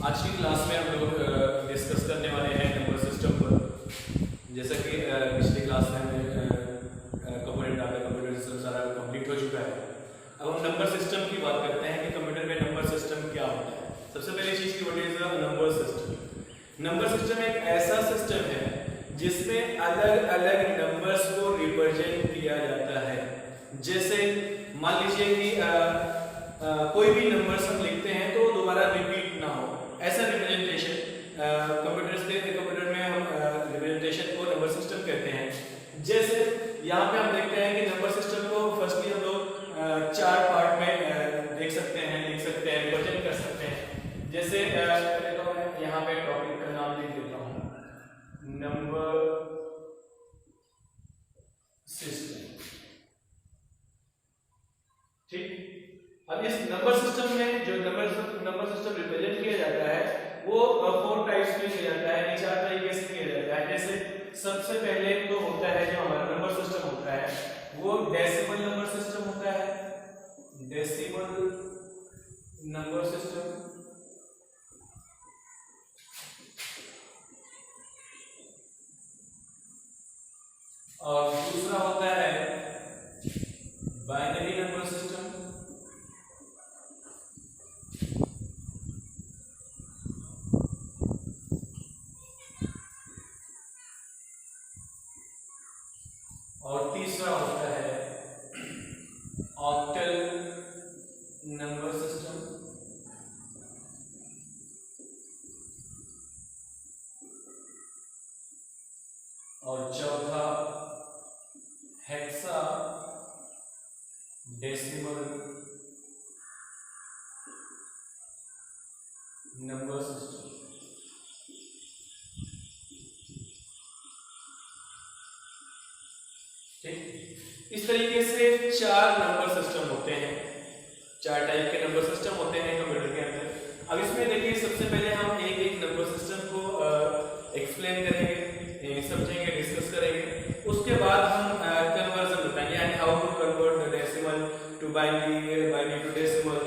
आज की क्लास में हम लोग डिस्कस करने वाले हैं नंबर सिस्टम पर। जैसा कि पिछली क्लास में हमें कंपोनेंट डाटा कंप्यूटर सिस्टम सारा कंप्लीट हो चुका है। अब हम नंबर सिस्टम की बात करते हैं कि कंप्यूटर में नंबर सिस्टम क्या होता है। सबसे पहली चीज की what is a number system. Number system एक ऐसा सिस्टम है जिसमें अलग अलग नंबर्स को रिप्रेजेंट किया जाता है। जैसे मान लीजिए कि कोई भी नंबर्स हम लिखते हैं तो दोबारा रिपीट ना हो, ऐसा रिप्रेजेंटेशन कंप्यूटर में हम रिप्रेजेंटेशन को नंबर सिस्टम कहते हैं। जैसे यहाँ पे हम देखते हैं कि नंबर सिस्टम को फर्स्टली हम लोग चार पार्ट में देख सकते हैं, लिख सकते हैं, रिप्रेजेंट कर सकते हैं। जैसे पहले तो मैं यहाँ पे टॉपिक का नाम लिख देता हूँ, नंबर सिस्टम। ठीक, अब इस नंबर सिस्टम में जो नंबर सिस्टम रिप्रेजेंट किया जाता है वो 4 टाइप्स में किया जाता है, 4 तरीके से किया जाता है। जैसे सबसे पहले तो होता है जो हमारा नंबर सिस्टम होता है वो डेसिमल नंबर सिस्टम होता है। Decimal number system. और दूसरा होता है बाइनरी नंबर सिस्टम। और तीसरा होता है ऑक्टल नंबर सिस्टम। और चौथा हेक्सा डेसिमल नंबर सिस्टम। ठीक, इस तरीके से 4 नंबर सिस्टम होते हैं, 4 टाइप के नंबर सिस्टम होते हैं कंप्यूटर के अंदर। अब इसमें देखिए सबसे पहले हम एक एक नंबर सिस्टम को एक्सप्लेन करेंगे, समझेंगे, डिस्कस करेंगे। उसके बाद हम कन्वर्जन बताएंगे, यानी how to convert decimal to binary, binary to decimal.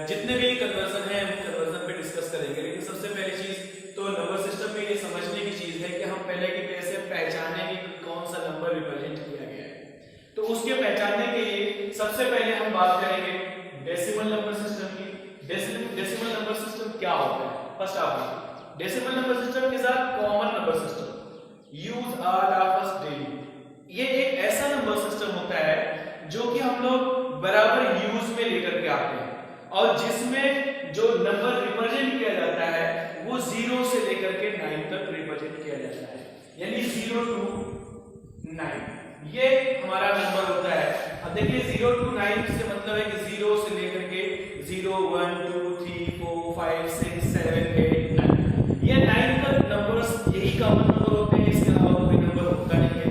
जितने भी कन्वर्जन है हम कन्वर्जन पे डिस्कस करेंगे। लेकिन सबसे पहली चीज तो नंबर सिस्टम में ये समझने की चीज है कि हम पहले कि कैसे पहचानेंगे कि कौन सा नंबर रिप्रेजेंट किया गया है। तो उसके पहचानने के लिए सबसे पहले हम बात करेंगे डेसिमल नंबर सिस्टम की। डेसिमल नंबर सिस्टम क्या होता है? First of decimal number system is a common number system use all of us daily. ये एक ऐसा नंबर सिस्टम होता है जो कि हम लोग बराबर यूज में लेकर के आते हैं और जिसमें जो नंबर रिप्रेजेंट किया जाता है वो 0 से लेकर के 9 तक रिप्रेजेंट किया जाता है, यानी 0 to 9 ये हमारा नंबर होता है। अब देखिए 0 to 9 से मतलब है कि 0 से लेकर के 0 1 2 3 4 5 6 7 8 9 ये 9 तक नंबर्स यही कॉमन नंबर होते हैं, इसके अलावा कोई नंबर होता नहीं है।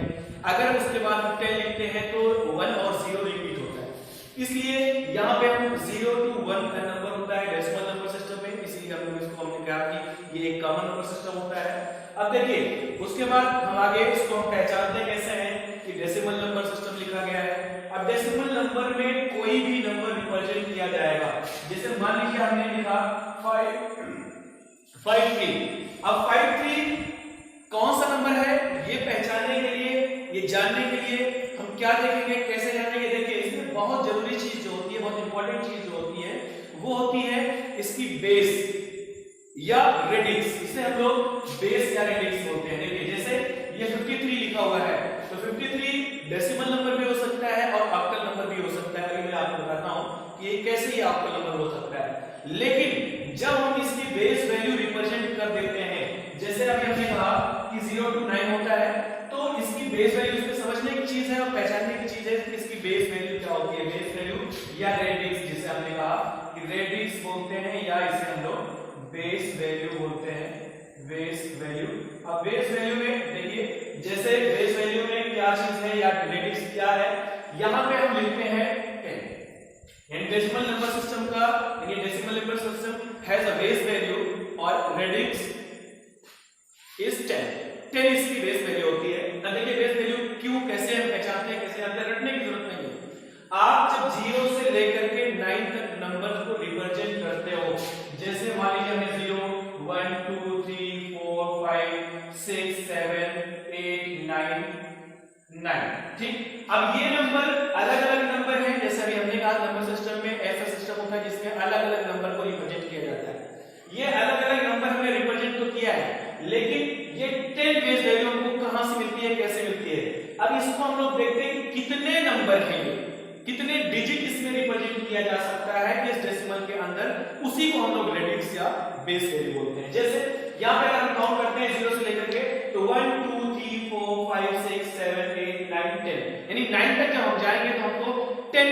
अगर उसके बाद हम 10 लिखते हैं तो 1 और 0 रिपीट होता है, इसलिए यहाँ पे हम 0 to 1 का नंबर होता है डेसिमल नंबर सिस्टम में, इसलिए हमने कहा कि ये एक कॉमन नंबर सिस्टम होता है। अब देखिए उसके बाद हम आगे इसको हम पहचानते कैसे हैं कि डेसिमल नंबर सिस्टम लिखा गया है। अब डेसिमल नंबर में कोई भी नंबर रिप्रेजेंट किया जाएगा। जैसे मान लीजिए हमने लिखा 53। अब 53 कौन सा नंबर है ये पहचानने के लिए, ये जानने के लिए हम क्या देखेंगे, कैसे जानेंगे? देखिए इसमें बहुत जरूरी चीज जो होती है, बहुत इंपॉर्टेंट चीज जो होती है वो होती है इसकी बेस या रेडिक्स। इसे हम लोग बेस या रेडिक्स बोलते हैं। देखिए जैसे ये 53 लिखा हुआ है तो 53 डेसिमल नंबर भी हो सकता है और ऑक्टल नंबर भी हो सकता है। अभी मैं आपको बताता हूं कि ये कैसे ही ऑक्टल नंबर हो सकता है। लेकिन जब हम इसकी बेस वैल्यू रिप्रेजेंट कर देते हैं, जैसे अभी हमने कहा कि 0 to 9 होता है तो इसकी बेस वैल्यू इसमें समझने की चीज है और पहचानने की चीज है कि इसकी बेस वैल्यू क्या होती है। बेस वैल्यू या रेडिक्स, जिसे हमने कहा कि रेडिक्स बोलते हैं या इसे हम लोग बेस वैल्यू बोलते हैं, बेस वैल्यू। अब बेस वैल्यू में देखिए जैसे बेस वैल्यू में क्या चीज है या रेडिक्स क्या है, यहां पे हम लिखते हैं 10। यानी डेसिमल नंबर सिस्टम का, यानी decimal number system has a base value और रेडिक्स इज 10 इसकी बेस वैल्यू होती है। अब देखिए बेस वैल्यू क्यों, कैसे हम पहचानते हैं, कैसे जानते हैं, रटने की जरूरत नहीं है। आप जब 0 से लेकर के 9 तक नंबर को रिप्रेजेंट करते हो, जैसे मान लीजिए हमने 0 अब ये नंबर अलग अलग नंबर है, जैसे अभी हमने कहा नंबर सिस्टम में ऐसा सिस्टम होता है जिसमें अलग अलग नंबर को रिप्रेजेंट किया जाता है। ये अलग अलग नंबर हमने रिप्रेजेंट तो किया है, लेकिन ये 10 बेस वैल्यू हमको कहां से मिलती है, कैसे मिलती है? अब इसको हम लोग देखते हैं कि कितने नंबर हैं, ये कितने डिजिट इसमें रिप्रेजेंट किया जा सकता है इस डेसिमल के अंदर, उसी को हम लोग रेडिक्स या बेस वैल्यू बोलते हैं। जैसे यहां पे अगर हम काउंट करते हैं 0 से लेकर के, तो 1 2 3 4 5 6 7 8 9 10, यानी 9 तक जब हम जाएंगे तो हमको 10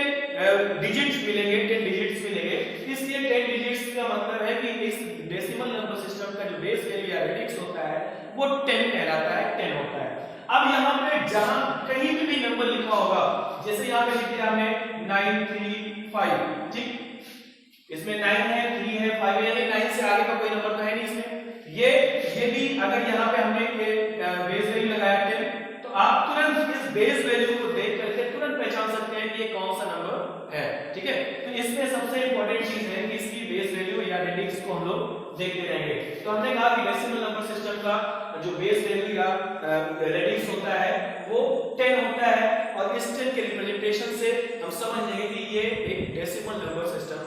डिजिट्स मिलेंगे, 10 डिजिट्स मिलेंगे। इसलिए 10 डिजिट्स का मतलब है कि इस डेसिमल नंबर सिस्टम का जो बेस वैल्यू या रेडिक्स होता है वो 10 कहलाता है, 10 होता है। अब यहाँ पे जहां कहीं भी नंबर लिखा होगा, जैसे यहाँ पे लिख दिया हमने 9 3 5, ठीक, इसमें 9 है, 3 है, 5 है, यानी 9 से आगे का कोई नंबर तो है नहीं इसमें। ये भी अगर यहाँ पे हमने बेस वैल्यू लगाया 10, तो आप तुरंत इस बेस वैल्यू को देख करके तुरंत पहचान सकते हैं कि ये कौन सा नंबर है, ठीक है। तो इसमें सबसे इंपॉर्टेंट चीज है कि इसकी बेस वैल्यू या रेडिक्स को हम लोग देखते रहेंगे। तो हमने कहा कि डेसिमल नंबर सिस्टम का जो बेस वैल्यू या रेडिक्स होता है वो 10 होता है, और इस 10 के रिप्रेजेंटेशन से हम समझ लेंगे कि ये एक डेसिमल नंबर सिस्टम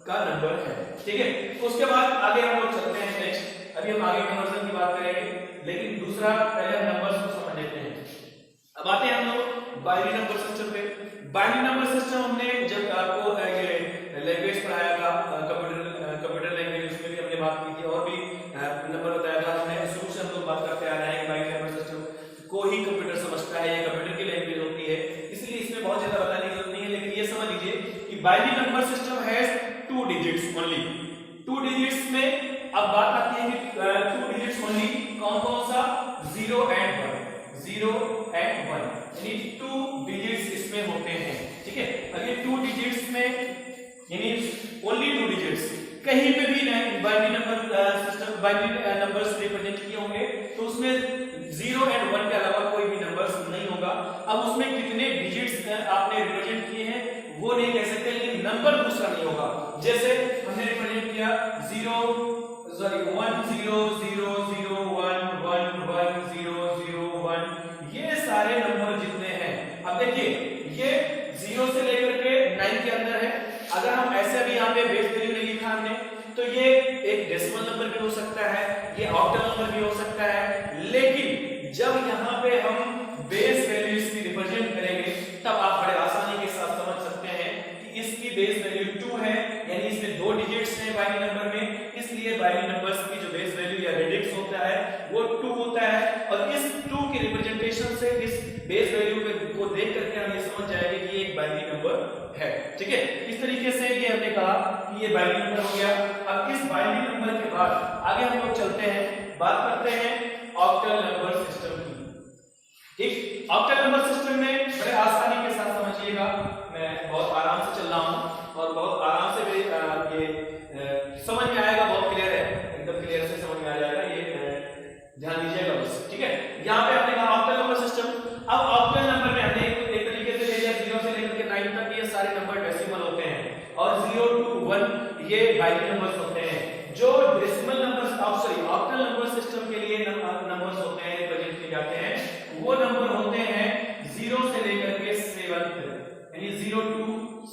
का नंबर है, ठीक है। उसके बाद आगे हम लोग चलते हैं नेक्स्ट, अभी हम आगे कन्वर्जन की बात करेंगे, लेकिन दूसरा पहले हम नंबर्स को समझ लेते हैं। अब आते हैं हम लोग बाइनरी नंबर सिस्टम पे। बाइनरी नंबर सिस्टम हमने जब आपको लैंग्वेज पढ़ाया था, कंप्यूटर लैंग्वेज, उसमें भी हमने बात की थी, और भी नंबर बताया था हमने। शुरू से हम लोग बात करते आ रहे हैं कि बाइनरी नंबर सिस्टम को ही कंप्यूटर समझता है, ये कंप्यूटर की लैंग्वेज होती है, इसलिए इसमें बहुत ज्यादा बताने की जरूरत नहीं है। लेकिन ये समझ लीजिए कि binary number system has 2 digits only. 2 digits में अब बात आती है कि 2 डिजिट्स ओनली, कौन कौन सा? 0 एंड 1, 0 एंड 1, यानी 2 डिजिट्स इसमें होते हैं, ठीक है। अगर 2 डिजिट्स में यानी ओनली 2 डिजिट्स, कहीं पे भी binary number system binary numbers represent किए होंगे तो उसमें 0 एंड 1 के अलावा कोई भी नंबर्स नहीं होगा। अब उसमें कितने डिजिट्स आपने रिप्रेजेंट किए हैं वो नहीं कह सकते, लेकिन नंबर दूसरा नहीं होगा। जैसे हमने रिप्रेजेंट किया 1 0 0 0 1 1 1 0 0 1, ये सारे नंबर जितने हैं, अब देखिए ये 0 से लेकर के 9 के अंदर है। अगर हम ऐसे भी यहाँ पे बेस वैल्यू नहीं लिखा हमने, तो ये एक डेसिमल नंबर भी हो सकता है, ये ऑक्टल नंबर भी हो सकता है। लेकिन जब यहाँ पे हम बेस वैल्यू इसकी रिप्रेजेंट करेंगे, तब आप बड़े आसानी के साथ समझ सकते हैं कि इसकी बेस वैल्यू 2 है, यानी इसमें 2 डिजिट्स हैं बाइनरी नंबर में, इसलिए बाइनरी नंबर्स की जो बेस वैल्यू या रेडिक्स होता है वो 2 होता है। और इस 2 की रिप्रेजेंटेशन से इस बेस वैल्यू को देख करके हम ये समझ जाएंगे कि ये एक बाइनरी नंबर है, ठीक है। इस तरीके से ये हमने कहा कि ये बाइनरी नंबर हो गया। अब इस बाइनरी नंबर के बाद आगे हम लोग चलते हैं, बात करते हैं ऑक्टल नंबर सिस्टम की, ठीक। ऑक्टल नंबर सिस्टम में बड़े आसानी के साथ समझिएगा, मैं बहुत आराम से चल रहा हूं और बहुत आराम से भी ये समझ में आएगा, बहुत क्लियर है, एकदम क्लियर से समझ में आ जाएगा, ये ध्यान दीजिएगा बस, ठीक है। यहाँ पे हमने कहा ऑक्टल नंबर सिस्टम। अब ऑक्टल नंबर में हमने एक तरीके से ले लिया 0 से लेकर के 9 तक ये सारे नंबर डेसिमल होते हैं, और 0 to 1 ये बाइनरी नंबर्स होते हैं। जो decimal numbers octal number system के लिए नंबर्स होते हैं, रिप्रेजेंट किए जाते हैं, वो नंबर होते हैं 0 से लेकर के 7 तक, यानी 0 to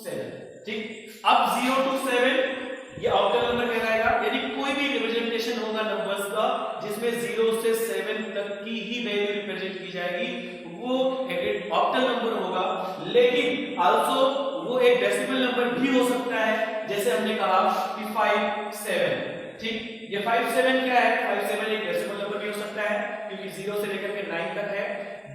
7, ठीक। अब 0 to 7 ये ऑक्टल नंबर कहलाएगा, यानी कोई भी रिप्रेजेंटेशन होगा नंबर्स का जिसमें 0 से 7 तक की ही वैल्यू रिप्रेजेंट की जाएगी, वो एक ऑक्टल नंबर होगा। लेकिन आल्सो वो एक डेसिमल नंबर भी हो सकता है, जैसे हमने कहा कि 5 7, ठीक। ये 5 7 क्या है? 5 7 एक डेसिमल नंबर भी हो सकता है, क्योंकि 0 से लेकर के 9 तक है।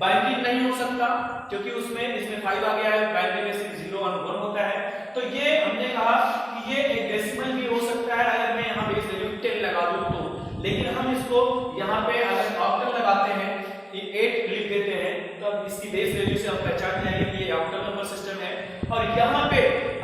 बाइनरी नहीं हो सकता क्योंकि इसमें 5 आ गया है, बाइनरी में सिर्फ 0 और 1 होता है। तो ये हमने कहा कि ये एक डेसिमल भी हो सकता है अगर मैं यहाँ बेस वैल्यू 10 लगा दूं तो। लेकिन हम इसको यहाँ पे अगर ऑक्टल लगाते हैं, ये 8 लिख देते हैं, तो अब इसकी बेस वैल्यू से हम पहचान जाएंगे कि ये ऑक्टल नंबर सिस्टम है। और यहाँ पे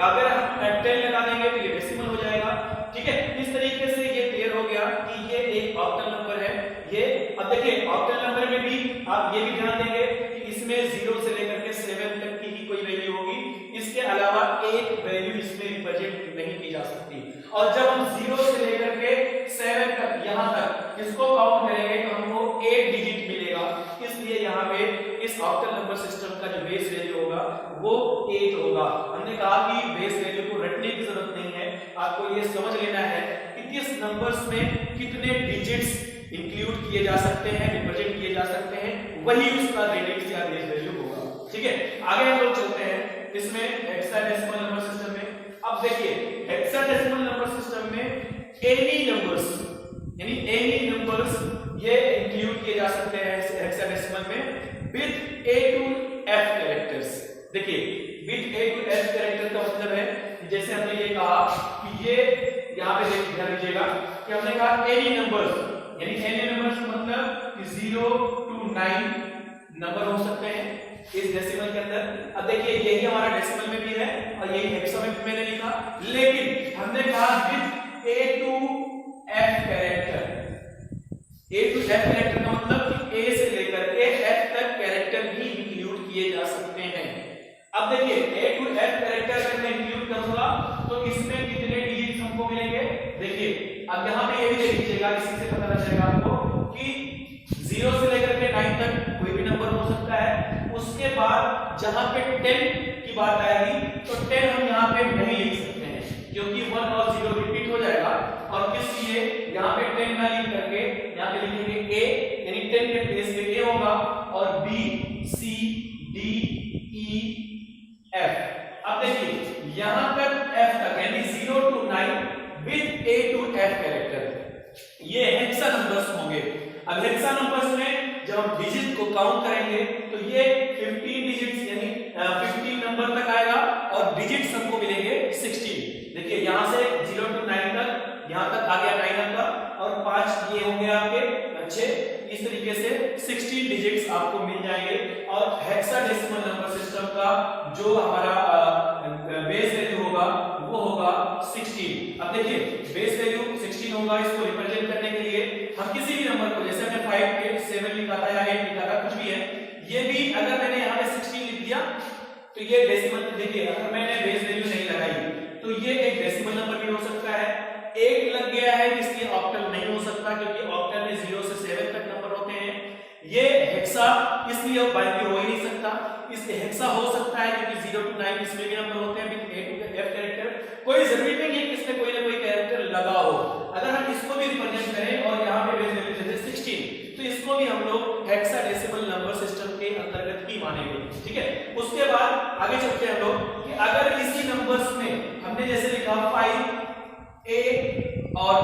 अगर हम 10 लगा देंगे तो ये डेसिमल हो जाएगा, ठीक है। इस तरीके से ये क्लियर हो गया कि ये एक ऑक्टल नंबर है। ये अब देखिए ऑक्टल नंबर में भी आप ये भी ध्यान देंगे कि इसमें 0 से लेकर के 7 तक की ही कोई वैल्यू होगी, इसके अलावा एक वैल्यू इसमें रिप्रेजेंट नहीं की जा सकती। और जब हम 0 से लेकर के 7 तक यहां तक इसको काउंट करेंगे तो हमको 8 डिजिट मिलेगा, इसलिए यहाँ पे इस ऑक्टल नंबर सिस्टम का जो बेस वैल्यू होगा ये समझ लेना है कि इस नंबर्स में कितने डिजिट्स इंक्लूड किए जा सकते हैं, रिप्रेजेंट किए जा सकते हैं, वही उसका रेडिक्स या बेस वैल्यू होगा। ठीक है, आगे हम लोग चलते हैं इसमें हेक्साडेसिमल नंबर सिस्टम में। अब देखिए हेक्साडेसिमल नंबर सिस्टम में एनी नंबर्स यानी एनी नंबर्स ये इंक्लूड किए जा सकते हैं हेक्साडेसिमल में with A to F characters. देखिए with A to F character का मतलब है जैसे हमने ये कहा कि ये यहाँ पे ध्यान दीजिएगा कि हमने कहा एनी नंबर्स यानी एनी नंबर्स का मतलब कि 0 to 9 नंबर हो सकते हैं इस डेसिमल के अंदर। अब देखिए यही हमारा डेसिमल में भी है और यही हेक्सा में भी मैंने लिखा, लेकिन हमने कहा with A to F character. A to F character का मतलब कि A से लेकर के F तक कैरेक्टर भी इंक्लूड किए जा सकते हैं। अब देखिए A to F कैरेक्टर अगर मैं इंक्लूड करूंगा तो इसमें कितने डिजिट्स हमको मिलेंगे। देखिए अब यहाँ पे ये भी देख लीजिएगा, इसी से पता लग जाएगा आपको कि 0 से लेकर के 9 तक कोई भी नंबर हो सकता है। उसके बाद जहां पे 10 की बात आएगी तो 10 हम यहाँ पे नहीं लिख सकते हैं क्योंकि 1 और 0 रिपीट हो जाएगा, और इसलिए यहाँ पे 10 ना लिख करके यहाँ पे लिखेंगे A यानी 10 के प्लेस पे A होगा और B C D E F। अब देखिए यहाँ पर F तक यानी 0 to 9 with A to F character ये हेक्सा नंबर्स होंगे। अब हेक्सा नंबर्स में जब हम डिजिट को काउंट करेंगे तो ये 15 डिजिट्स यानी 15 नंबर तक आएगा और डिजिट्स हमको मिलेंगे 16। देखिए यहां से 0 to 9 तक, यहां तक आ गया 9 अंक और 5 ये होंगे आपके अच्छे। इस तरीके से 16 डिजिट्स आपको मिल जाएंगे और हेक्साडेसिमल नंबर सिस्टम का जो हमारा बेस वैल्यू होगा वो होगा 16। अब देखिए बेस वैल्यू 16 होगा, इसको रिप्रेजेंट करने के लिए हम किसी भी नंबर को जैसे हमने 5 8 7 लिखा था या 8 लिखा था कुछ भी है, ये भी अगर मैंने यहाँ पे 16 लिख दिया तो ये डेसिमल। देखिए अगर मैंने बेस वैल्यू नहीं लगाई तो ये एक डेसिमल नंबर भी हो सकता है। 8 लग गया है इसलिए ऑक्टल नहीं हो सकता क्योंकि ऑक्टल में 0 से 7 तक नंबर होते हैं। ये हेक्सा इसलिए बाइनरी हो ही नहीं सकता, इसलिए हेक्सा हो सकता है क्योंकि 0 to 9 इसमें भी नंबर होते हैं with A to F character. कोई जरूरी नहीं है कि इसमें कोई ना कोई कैरेक्टर लगा हो। अगर हम इसको भी रिप्रेजेंट करें और यहाँ पे बेस वैल्यू जैसे 16 तो इसको भी हम लोग हेक्साडेसिमल नंबर सिस्टम के अंतर्गत ही मानेंगे। ठीक है, उसके बाद आगे चलते हैं हम लोग कि अगर इसी नंबर्स में हमने जैसे लिखा 5 A और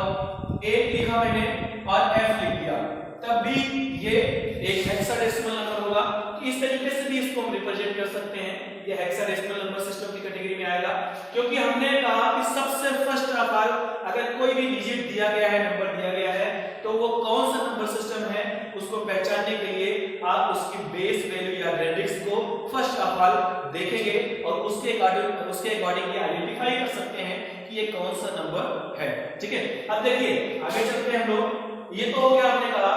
8 लिखा मैंने और F लिख दिया तब भी ये एक हेक्साडेसिमल नंबर होगा। तो इस तरीके से भी इसको हम रिप्रेजेंट कर सकते हैं, ये हेक्साडेसिमल नंबर सिस्टम की कैटेगरी में आएगा क्योंकि हमने कहा कि सबसे फर्स्ट ऑफ ऑल अगर कोई भी डिजिट दिया गया है, नंबर दिया गया है तो वो कौन सा नंबर सिस्टम है उसको पहचानने के लिए आप उसकी बेस वैल्यू या रेडिक्स को फर्स्ट ऑफ ऑल देखेंगे और उसके अकॉर्डिंग ये आइडेंटिफाई कर सकते हैं कि ये कौन सा नंबर है। ठीक है, अब देखिए आगे चलते हैं हम लोग। ये तो हो गया, आपने कहा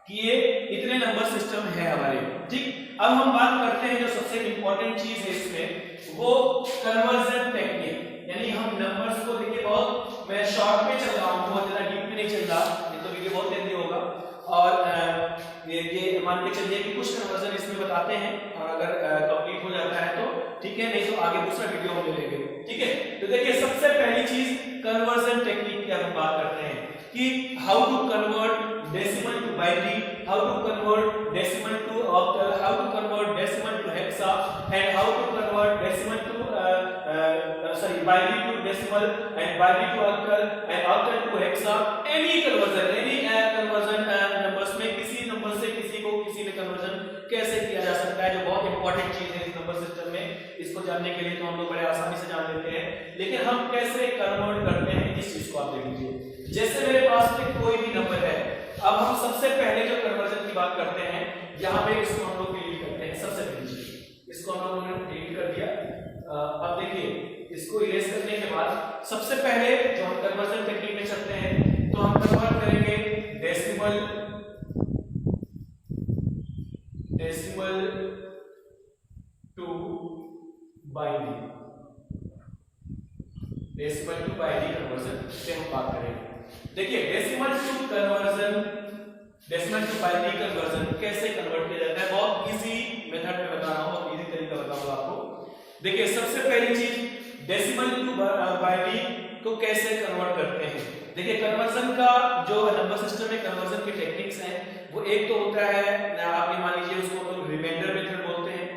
कि ये इतने नंबर सिस्टम है हमारे। ठीक, अब हम बात करते हैं जो सबसे इंपॉर्टेंट चीज है इसमें वो कन्वर्जन टेक्निक। यानी हम नंबर्स को देखिए बहुत मैं शॉर्ट में चल रहा हूं, बहुत ज्यादा डीप में नहीं चल रहा, ये तो वीडियो बहुत लेंदी होगा और ये मान के चलिए कि कुछ कन्वर्जन इसमें बताते हैं और अगर कंप्लीट हो जाता है तो ठीक है, नहीं तो आगे दूसरा वीडियो हम ले लेंगे। ठीक है, तो देखिए सबसे पहली चीज कन्वर्जन टेक्निक की हम बात करते हैं कि how to convert decimal to binary, how to convert decimal to octal, how to convert decimal to hexa and how to convert decimal to binary to decimal and binary to octal and octal to hexa. Any conversion numbers में किसी number से किसी को किसी में conversion कैसे किया जा सकता है, जो बहुत इंपॉर्टेंट चीज है इस नंबर सिस्टम में। इसको जानने के लिए तो हम लोग बड़े आसानी से जान लेते हैं, लेकिन हम कैसे कन्वर्ट करते हैं इस चीज को आप देख लीजिए। जैसे मेरे पास में कोई भी नंबर है, अब हम सबसे पहले जो कन्वर्जन की बात करते हैं यहाँ पे इसको हम लोग डिलीट करते हैं। सबसे पहली चीज इसको हम लोगों ने डिलीट कर दिया। अब देखिए इसको इरेज करने के बाद सबसे पहले जो हम कन्वर्जन टेक्निक में चलते हैं तो हम कन्वर्ट करेंगे decimal to binary, decimal to binary conversion से हम बात करेंगे। देखिए डेसिमल टू बाइनरी कन्वर्जन कैसे कन्वर्ट किया जाता है, बहुत इजी मेथड में बता रहा हूं, बहुत इजी तरीका बताऊंगा आपको। देखिए सबसे पहली चीज डेसिमल टू बाइनरी तो कैसे कन्वर्ट करते हैं। देखिए कन्वर्जन का जो नंबर सिस्टम में कन्वर्जन की टेक्निक्स हैं वो एक तो होता है, आप ये मान लीजिए उसको हम लोग रिमाइंडर मेथड बोलते हैं,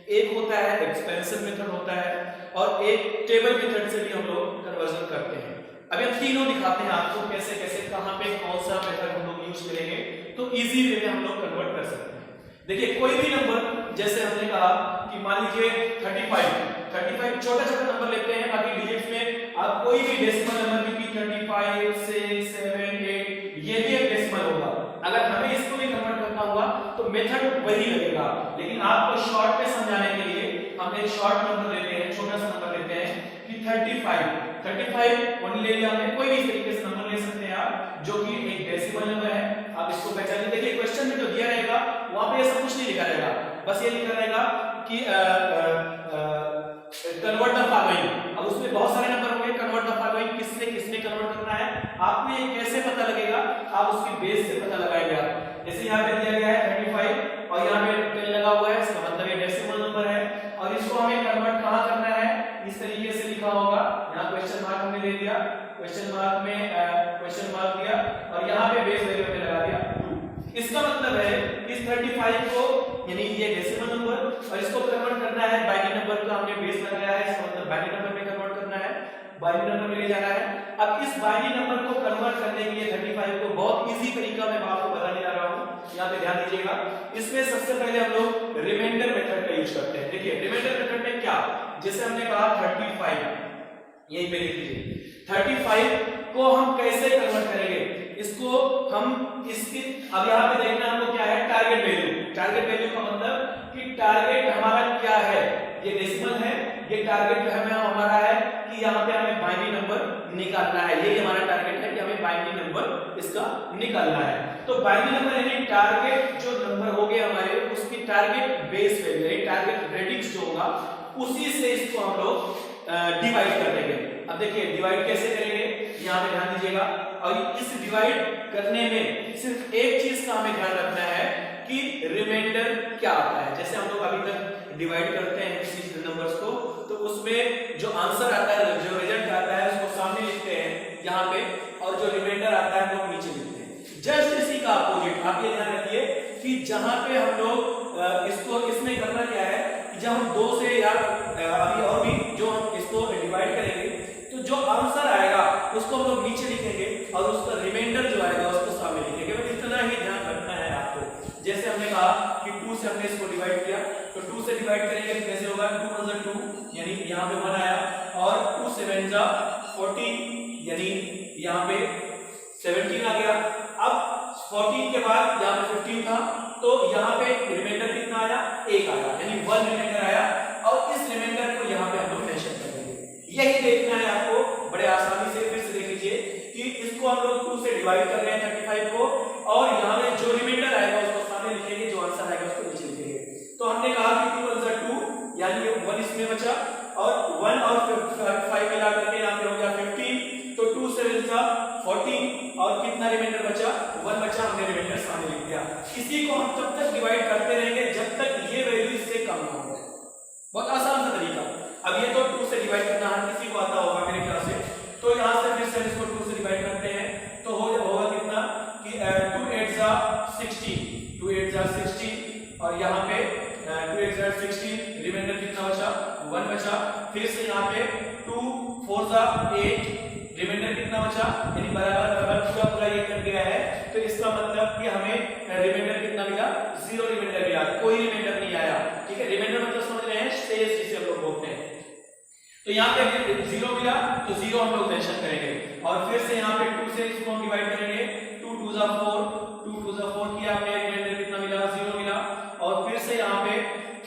एक होता है एक्सपेंशन मेथड होता है, और एक टेबल मेथड से भी हम लोग कन्वर्जन करते हैं। अभी हम तीनों दिखाते हैं आपको कैसे कैसे कहां पे कौन सा मेथड हम लोग यूज करेंगे तो इजी वे में हम लोग कन्वर्ट कर सकते हैं। देखिए कोई भी नंबर, जैसे हमने कहा कि मान लीजिए 35 छोटा-छोटा नंबर लेते हैं, बाकी डिजिट्स में आप कोई भी डेसिमल नंबर भी 35 6 7 8 ये भी एक डेसिमल होगा। अगर हमें इसको भी कन्वर्ट करना होगा तो मेथड वही लगेगा, लेकिन आपको शॉर्ट में समझाने के लिए हम एक शॉर्ट नंबर लेते हैं, छोटा सा नंबर लेते हैं कि 35 ओनली ले लिया हमने, कोई भी इस तरीके से नंबर ले सकते हैं आप जो कि एक डेसिमल नंबर है। आप इसको पहचानिए। देखिए क्वेश्चन में जो दिया रहेगा वहां पे सब कुछ नहीं लिखा रहेगा, बस ये लिखा रहेगा कि कन्वर्ट द फॉलोइंग। अब उसमें बहुत सारे नंबर होंगे, कन्वर्ट द फॉलोइंग किससे किसमें कन्वर्ट करना है आपको ये कैसे पता लगेगा, आप उसकी बेस से पता लगाएंगे आप। जैसे यहाँ पे दिया गया है 35 और यहाँ पे 10 लगा हुआ है, इसका मतलब ये डेसिमल नंबर है और इसको हमें कन्वर्ट कहां करना है, इस तरीके से लिखा होगा। यहाँ क्वेश्चन मार्क हमने दे दिया, क्वेश्चन मार्क में क्वेश्चन मार्क दिया और यहाँ पे बेस वैल्यू में लगा दिया 2। इसका मतलब है इस 35 को यानी ये डेसिमल नंबर और इसको कन्वर्ट करना है बाइनरी नंबर का, हमने बेस लगाया है, इसका मतलब बाइनरी नंबर में कन्वर्ट करना है, बाइनरी नंबर में ले जाना है। अब इस बाइनरी नंबर को कन्वर्ट करने के लिए 35 को बहुत इजी तरीका मैं आपको बताने जा रहा हूं, यहां पे ध्यान दीजिएगा। इसमें सबसे पहले हम लोग रिमाइंडर मेथड का यूज करते हैं। देखिए रिमाइंडर मेथड में क्या, जैसे हमने कहा 35 यहीं पे लिख लीजिए, 35 को हम कैसे कन्वर्ट करेंगे, इसको हम इसकी अब यहाँ पे देखना हमको क्या है टारगेट वैल्यू। टारगेट वैल्यू का मतलब कि टारगेट हमारा क्या है, ये डेसिमल है, ये टारगेट जो है हमारा है कि यहाँ पे हमें बाइनरी नंबर निकालना है, यही हमारा टारगेट है कि हमें बाइनरी नंबर इसका निकालना है। तो बाइनरी नंबर यानी टारगेट जो नंबर हो गए हमारे उसकी टारगेट बेस वैल्यू यानी टारगेट रेडिक्स जो होगा उसी से इसको हम लोग डिवाइड कर देंगे। अब देखिए डिवाइड कैसे करेंगे, यहाँ पे ध्यान दीजिएगा। और इस डिवाइड करने में सिर्फ एक चीज का हमें ध्यान रखना है कि रिमाइंडर क्या आता है। जैसे हम लोग अभी तक डिवाइड करते हैं किसी नंबर्स को तो उसमें जो आंसर आता है, जो रिजल्ट आता है उसको सामने लिखते हैं यहाँ पे, और जो रिमाइंडर आता है वो नीचे लिखते हैं। जस्ट इसी का अपोजिट आप ये ध्यान रखिए कि जहां पे हम लोग इसको इसमें करना क्या है कि जब हम 2 से या अभी और भी जो हम इसको डिवाइड करेंगे तो जो आंसर आएगा उसको हम लोग नीचे लिखेंगे और उसका रिमाइंडर जो आएगा उसको सामने लिखेंगे। बस इतना ही ध्यान रखना है आपको। जैसे हमने कहा कि 2 से हमने इसको डिवाइड किया तो 2 से डिवाइड करेंगे तो कैसे होगा, 2 × 2 यानी यहाँ पे 1 आया और 2 7 × 14 यानी यहाँ पे 17 आ गया। अब 14 के बाद यहाँ पे 15 था तो यहाँ पे रिमाइंडर कितना आया, 1 आया यानी 1 रिमाइंडर आया और इस रिमाइंडर को यहाँ पे हम लोग मेंशन कर देंगे। यही देखना है आपको बड़े आसानी से। फिर से देख लीजिए कि इसको हम लोग 2 से डिवाइड कर रहे हैं 35 को और यहाँ पे जो रिमाइंडर आएगा उसको सामने लिखेंगे, जो आंसर आएगा उसको नीचे लिखेंगे। तो हमने कहा कि 2 × 2 यानी 1 इसमें बचा और 1 और 5 मिला करके यहाँ पे हो गया 15, तो 2 7 × 14 और कितना रिमाइंडर बचा, 1 बचा, हमने रिमाइंडर सामने लिख दिया। इसी को हम तब तक डिवाइड करते रहेंगे जब तक ये वैल्यू इससे कम ना हो। बहुत आसान सा तरीका। अब ये तो 2 से डिवाइड करना हर किसी को आता होगा मेरे ख्याल से, तो यहाँ से फिर से इसको 2 से डिवाइड करते हैं तो होगा कितना कि 2 8 × 16, 2 8 × 16 और यहाँ पे 2 8 × 16 रिमाइंडर कितना बचा, 1 बचा। फिर से यहाँ पे 2 4 × 8 रिमाइंडर कितना बचा यानी बराबर पूरा ये कट गया है, तो इसका मतलब कि हमें रिमाइंडर कितना मिला, 0 रिमाइंडर मिला, कोई रिमाइंडर नहीं आया। ठीक है, रिमाइंडर मतलब समझ रहे हैं शेष जिसे हम लोग बोलते हैं। तो यहाँ पे 0 मिला तो 0 हम लोग मेंशन करेंगे और फिर से यहाँ पे 2 से इसको हम डिवाइड करेंगे, 2 2 × 4 2 2 × 4 किया हमने, रिमाइंडर कितना मिला, 0 मिला। और फिर से यहाँ पे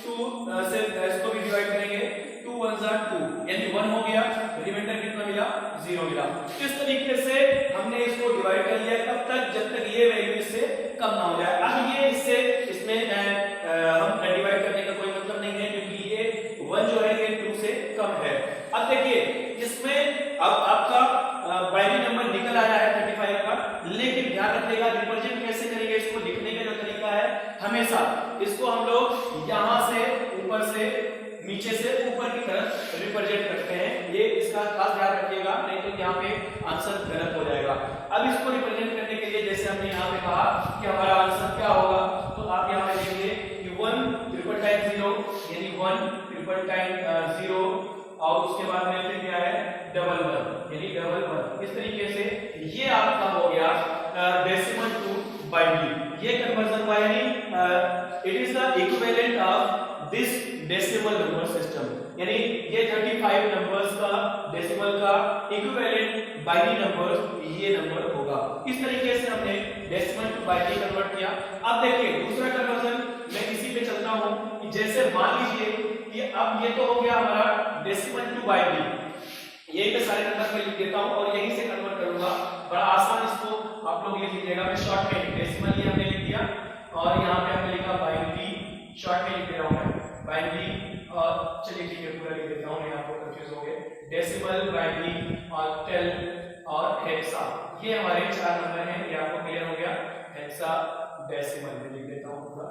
2 से इसको भी डिवाइड करेंगे, 2 1 × 2 यानी 1 हो गया, रिमाइंडर कितना मिला, 0 मिला। इस तरीके से हमने इसको डिवाइड कर लिया तब तक जब तक ये वैल्यू इससे कम ना हो जाए। अब ये इससे इसमें हम डिवाइड करने का कोई मतलब नहीं है क्योंकि ये 1 जो है ये 2 से कम है। अब देखिए इसमें अब आपका बाइनरी नंबर निकल आया है 35 का, लेकिन ध्यान रखिएगा रिप्रेजेंट कैसे करेंगे इसको। लिखने का जो तरीका है हमेशा इसको हम लोग यहाँ से ऊपर से नीचे से ऊपर की तरफ रिप्रेजेंट करते हैं। ये इसका खास ध्यान रखिएगा, नहीं तो यहाँ पे आंसर गलत हो जाएगा। अब इसको रिप्रेजेंट करने के लिए जैसे हमने यहाँ पे कहा कि हमारा आंसर क्या होगा, तो आप यहाँ पे देखिए कि 1 ट्रिपल टाइम 0 यानी 1 ट्रिपल टाइम 0 और उसके बाद में फिर क्या है डबल 1 यानी डबल 1। इस तरीके से ये आपका हो गया डेसिमल टू बाइनरी। ये कन्वर्जन हुआ यानी it is the equivalent of this decimal number system, यानी ये 35 नंबर्स का डेसिमल का इक्विवेलेंट बाइनरी नंबर ये नंबर होगा। इस तरीके से हमने डेसिमल टू बाइनरी कन्वर्ट किया। अब देखिए दूसरा कन्वर्जन मैं इसी पे चलता हूं कि जैसे मान लीजिए कि अब ये तो हो गया हमारा डेसिमल टू बाइनरी, यही पे सारे नंबर मैं लिख देता हूं और यहीं से कन्वर्ट करूंगा। बड़ा आसान, इसको आप लोग लिख लीजिएगा। मैं शॉर्ट में डेसिमल ये हमने लिख दिया और यहाँ पे हमने लिखा बाइनरी, शॉर्ट में लिख दे रहा हूं मैं बाइनरी। और चलिए ठीक है पूरा लिख देता हूं, नहीं आपको कंफ्यूज हो गए। डेसिमल, बाइनरी और टेल और हेक्सा, ये हमारे 4 नंबर हैं। ये आपको क्लियर हो गया। हेक्सा डेसिमल में लिख देता हूं पूरा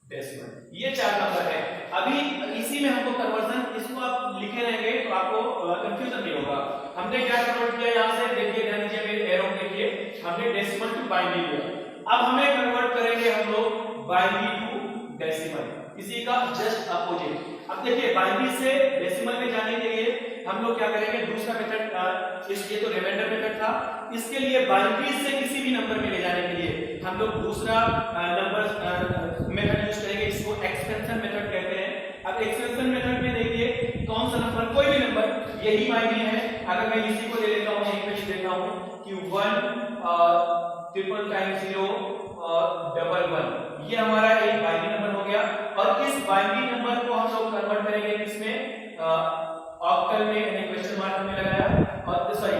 डेसिमल, ये 4 नंबर है। अभी इसी में हमको कन्वर्जन, इसको आप लिखे रहेंगे तो आपको कंफ्यूजन नहीं होगा। हमने क्या कन्वर्ट किया यहाँ से देखिए, ध्यान दीजिए मेरे एरो देखिए, हमने डेसिमल टू बाइनरी लिया। अब हमें कन्वर्ट करेंगे हम लोग बाइनरी टू डेसिमल, इसी का जस्ट अपोजिट। अब देखिए बाइनरी से डेसिमल में जाने के लिए हम लोग क्या करेंगे, दूसरा मेथड, ये तो रिमाइंडर मेथड था, इसके लिए बाइनरी से किसी भी नंबर में ले जाने के लिए हम लोग दूसरा नंबर मेथड यूज करेंगे, इसको एक्सपेंशन मेथड कहते हैं। अब एक्सपेंशन मेथड में देखिए कौन सा नंबर, कोई भी नंबर यही बाइनरी है। अगर मैं इसी को ले लेता हूं, यहीं पे लिख देता हूं कि 1 ट्रिपल टाइम 0 और डबल 1, ये हमारा एक बाइनरी नंबर हो गया। और इस बाइनरी नंबर को हम लोग कन्वर्ट करेंगे किसमें, ऑक्टल में, यानी क्वेश्चन मार्क में लगाया और सॉरी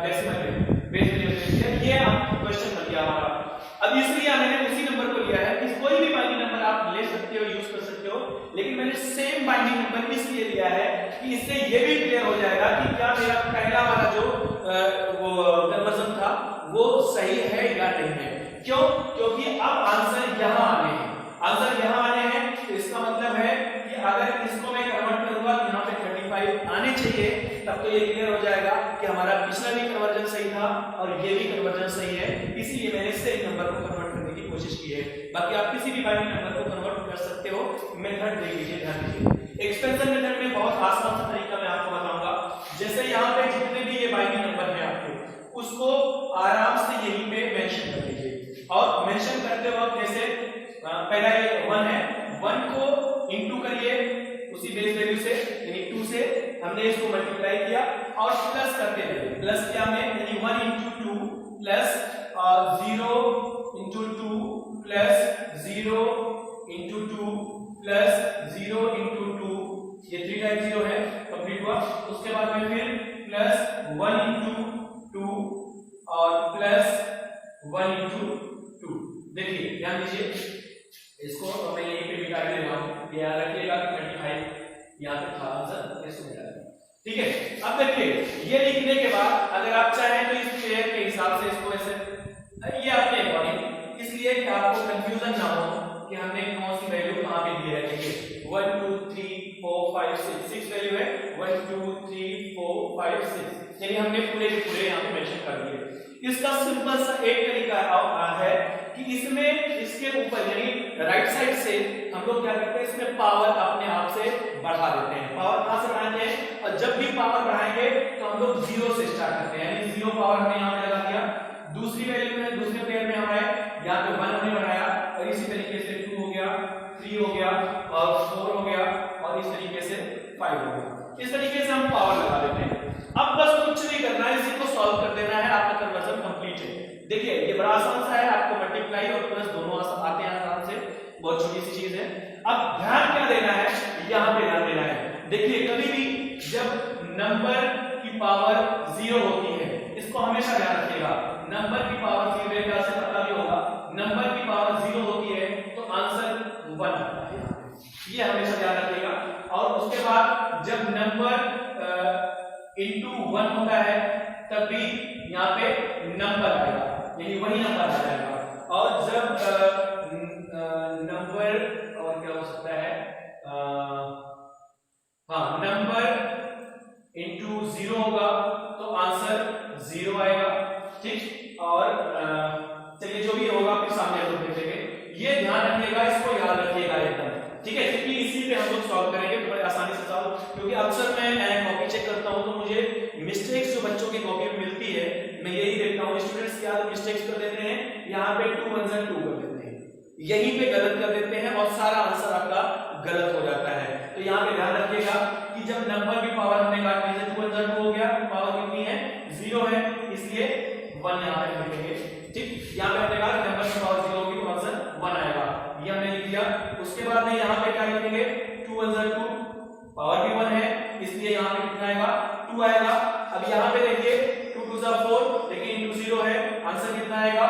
डेसिमल में बेसिकली ये क्वेश्चन बन गया हमारा। अब इसलिए मैंने उसी नंबर को लिया है कि कोई भी बाइनरी नंबर आप ले सकते हो, यूज कर सकते हो, लेकिन मैंने सेम बाइनरी नंबर इसलिए लिया है कि इससे ये भी क्लियर हो जाएगा कि क्या मेरा पहला वाला जो वो कन्वर्जन था वो सही है या नहीं है। क्यों? क्योंकि अब आंसर यहां आने हैं, आंसर यहां आने हैं, तो इसका मतलब है कि अगर इसको मैं कन्वर्ट करूंगा तो यहां पे 35 आने चाहिए, तब तो ये क्लियर हो जाएगा कि हमारा पिछला भी कन्वर्जन सही था और ये भी कन्वर्जन सही है। इसीलिए मैंने सेम नंबर को कन्वर्ट करने की कोशिश की है। बाकी आप किसी भी बाइनरी नंबर को कन्वर्ट कर सकते हो। मेथड देख लीजिए, ध्यान दीजिए। एक्सपेंशन मेथड में बहुत आसान सा तरीका मैं आपको बताऊंगा। जैसे यहाँ पे जितने भी ये बाइनरी नंबर है आपके, उसको आराम से यहीं पे मेंशन कर लीजिए। और मेंशन करते वक्त जैसे पहला ये 1 है, 1 को इंटू करिए उसी बेस वैल्यू से, यानी 2 से हमने इसको मल्टीप्लाई किया और प्लस करते रहे। प्लस क्या में, यानी 1 into 2 plus 0 into 2 plus 0 into 2 plus 0 into 2, ये 3 टाइम्स 0 है, कंप्लीट हुआ। उसके बाद में फिर प्लस 1 into 2 और प्लस 1 into 2। देखिए ध्यान दीजिए, इसको मैं यहीं पे मिटा के दे रहा हूं, याद रखिएगा कि 35 यहां पे था आंसर, इसको मिटा दें। ठीक है, अब देखिए ये लिखने के बाद अगर आप चाहें तो इस पेयर के हिसाब से इसको ऐसे, ये अपने अकॉर्डिंग, इसलिए कि आपको कंफ्यूजन ना हो कि हमने कौन सी वैल्यू कहां पे दी है। देखिए 1 2 3 4 5 6 वैल्यू है, 1 2 3 4 5 6, यानी हमने पूरे के पूरे यहां पे मेंशन कर दिए। इसका सिंपल सा एक तरीका है कि इसमें इसके ऊपर यानी राइट साइड से हम लोग क्या करते हैं, इसमें पावर अपने आप से बढ़ा देते हैं। पावर कहां से बढ़ाते हैं, और जब भी पावर बढ़ाएंगे तो हम लोग 0 से स्टार्ट करते हैं, यानी 0 पावर हमने यहां पे लगा दिया। दूसरी वैल्यू में, दूसरे पेयर में हमारे यहां पे 1 हमने बढ़ाया और इसी तरीके से 2 हो गया, 3 हो गया और 4 हो गया और इस तरीके से 5 हो गया। इस तरीके से हम पावर लगा देते हैं। अब बस कुछ नहीं करना है, इसी को सॉल्व कर देना है, आपका कन्वर्जन कंप्लीट है। देखिए ये बड़ा आसान सा है, आपको मल्टीप्लाई और प्लस दोनों आते हैं आराम से, बहुत छोटी सी चीज है। अब ध्यान क्या देना है, यहाँ पे ध्यान देना है। देखिए कभी भी जब नंबर की पावर 0 होती है, इसको हमेशा ध्यान रखिएगा, नंबर की पावर 0 है, कैसे पता भी होगा, नंबर की पावर 0 होती है तो आंसर 1 आता है, ये हमेशा ध्यान रखिएगा। और उसके बाद जब नंबर इंटू 1 होता है तब भी यहाँ पे नंबर आएगा, यानी वही नंबर आ जाएगा। और जब नंबर और क्या हो सकता है, हाँ नंबर इंटू जीरो होगा तो आंसर जीरो आएगा, ठीक। और चलिए जो भी होगा फिर सामने हम लोग देखेंगे। ये ध्यान रखिएगा, इसको याद रखिएगा एकदम, ठीक है, क्योंकि इसी पे हम लोग सॉल्व करेंगे बड़े आसानी से सॉल्व। क्योंकि अक्सर मैं कॉपी चेक करता हूं तो मुझे मिस्टेक्स जो बच्चों की कॉपी में मिलती है, मैं यही देखता हूं स्टूडेंट्स क्या मिस्टेक्स कर देते हैं, यहाँ पे 2 1 2 कर देते हैं, यहीं पे गलत कर देते हैं और सारा आंसर आपका गलत हो जाता है। तो यहाँ पे ध्यान रखिएगा कि जब नंबर की पावर हमें काटनी है, 2 1 2 हो गया, पावर कितनी है, 0 है, इसलिए 1 यहाँ पे लिखेंगे, ठीक। यहाँ पे हमने कहा नंबर की पावर 0 होगी तो आंसर 1 आएगा, ये हमने लिख दिया। उसके बाद में यहाँ पे क्या लिखेंगे, 2 1 2, पावर भी 1 है, इसलिए यहाँ पे कितना आएगा, 2 आएगा। अब यहाँ पे देखिए 2 2 4, लेकिन इंटू 0 है, आंसर कितना आएगा,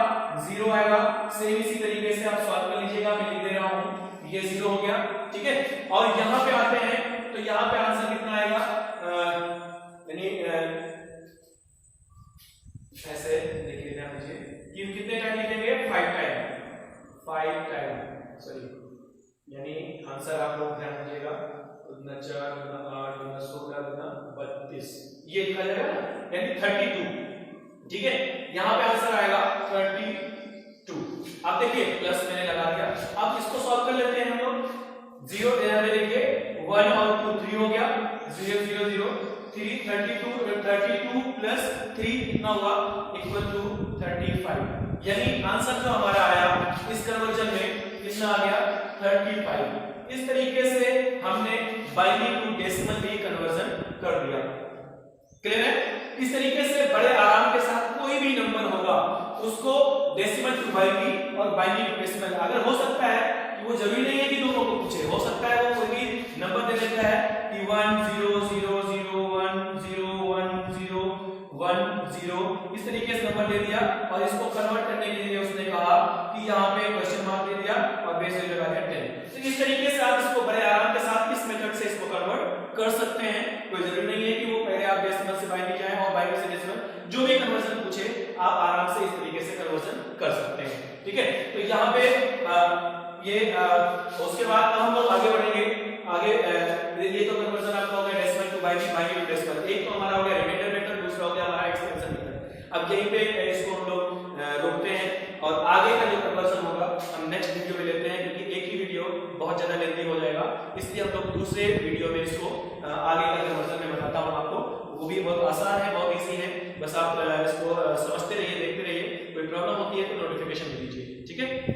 0 आएगा। सेम इसी तरीके से आप सॉल्व कर लीजिएगा, मैं लिख दे रहा हूँ, ये 0 हो गया, ठीक है। और यहाँ पे आते हैं तो यहाँ पे आंसर कितना आएगा, यानी ऐसे देख लीजिए आप मुझे कि कितने टाइम लिखेंगे, 5 टाइम, सॉरी, यानी आंसर आप लोग ध्यान दीजिएगा, 4 8 16 32, ये लिखा जाएगा ना, यानी 32, ठीक है। यहाँ पे आंसर आएगा 32। अब देखिए प्लस मैंने लगा दिया, अब इसको सॉल्व कर लेते हैं हम लोग। 0 यहाँ पे देखिए 1 और 2 3 हो गया, 0 0 0 3 32 प्लस 3 कितना हुआ, इक्वल टू 35, यानी आंसर जो हमारा आया इस कन्वर्जन में कितना आ गया, 35। इस तरीके से हमने बाइनरी टू डेसिमल भी कन्वर्जन कर दिया। क्लियर है? इस तरीके से बड़े आराम के साथ कोई भी नंबर होगा उसको डेसिमल टू बाइनरी और बाइनरी टू डेसिमल, अगर हो सकता है कि वो जरूरी नहीं है कि दोनों को पूछे, हो सकता है वो कोई भी नंबर दे देता है कि 1 0 0 0 1 0 1 0 1 0, इस तरीके से नंबर दे दिया और इसको कन्वर्ट करने के लिए उसने कहा कि यहाँ पे क्वेश्चन मार्क दे दिया और बेस वैल्यू लगा दिया 10। तो इस तरीके से आप इसको बड़े आराम के साथ इस मेथड से इसको कन्वर्ट कर सकते हैं। कोई जरूरी नहीं है कि वो पहले आप डेसिमल से बाइनरी जाएं और बाइनरी से डेसिमल, जो भी कन्वर्जन पूछे आप आराम से इस तरीके से कन्वर्जन कर सकते हैं, ठीक है। तो यहाँ पे उसके बाद हम लोग आगे बढ़ेंगे। आगे ये तो कन्वर्जन आपका हो गया decimal to binary, binary to decimal. एक तो हमारा हो गया रिमाइंडर मेथड, दूसरा हो गया हमारा एक्सपेंशन मेथड। अब यहीं पे इसको हम लोग रोकते हैं और आगे का जो कन्वर्जन होगा हम नेक्स्ट वीडियो में लेते हैं, क्योंकि एक ही वीडियो बहुत ज्यादा लेंथी हो जाएगा, इसलिए हम लोग दूसरे वीडियो में इसको आगे का कन्वर्जन में बताता हूँ आपको। वो भी बहुत आसान है, बहुत इजी है, बस आप इसको समझते रहिए, देखते रहिए। कोई प्रॉब्लम होती है तो नोटिफिकेशन दे दीजिए, ठीक है।